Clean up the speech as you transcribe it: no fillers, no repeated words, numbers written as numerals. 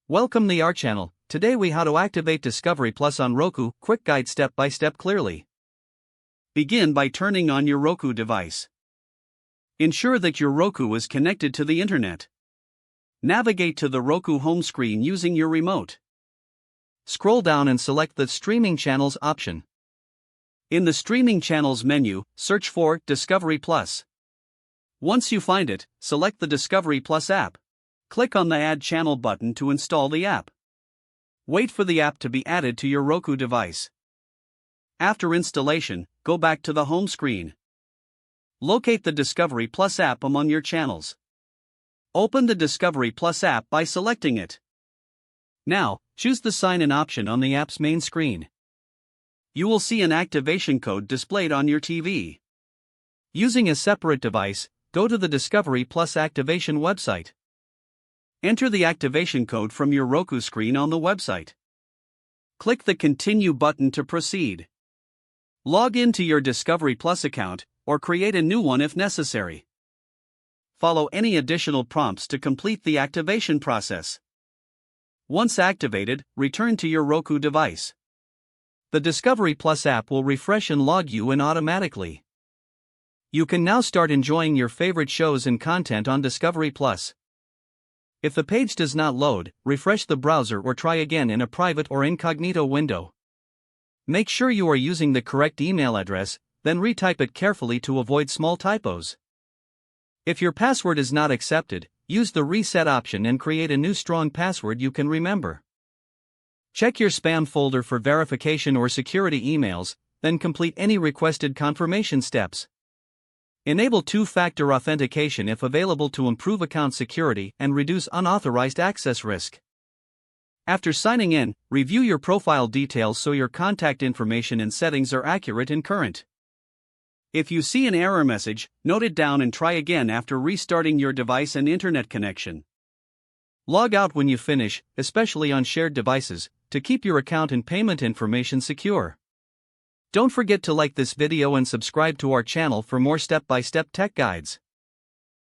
Welcome to our channel. Today we how to activate Discovery Plus on Roku. Quick guide step by step clearly. Begin by turning on your Roku device. Ensure that your Roku is connected to the internet. Navigate to the Roku home screen using your remote. Scroll down and select the Streaming Channels option. In the Streaming Channels menu, search for Discovery Plus. Once you find it, select the Discovery Plus app. Click on the Add Channel button to install the app. Wait for the app to be added to your Roku device. After installation, go back to the home screen. Locate the Discovery Plus app among your channels. Open the Discovery Plus app by selecting it. Now, choose the sign-in option on the app's main screen. You will see an activation code displayed on your TV. Using a separate device, go to the Discovery Plus activation website. Enter the activation code from your Roku screen on the website. Click the Continue button to proceed. Log in to your Discovery Plus account, or create a new one if necessary. Follow any additional prompts to complete the activation process. Once activated, return to your Roku device. The Discovery Plus app will refresh and log you in automatically. You can now start enjoying your favorite shows and content on Discovery Plus. If the page does not load, refresh the browser or try again in a private or incognito window. Make sure you are using the correct email address, then retype it carefully to avoid small typos. If your password is not accepted, use the reset option and create a new strong password you can remember. Check your spam folder for verification or security emails, then complete any requested confirmation steps. Enable two-factor authentication if available to improve account security and reduce unauthorized access risk. After signing in, review your profile details so your contact information and settings are accurate and current. If you see an error message, note it down and try again after restarting your device and internet connection. Log out when you finish, especially on shared devices, to keep your account and payment information secure. Don't forget to like this video and subscribe to our channel for more step-by-step tech guides.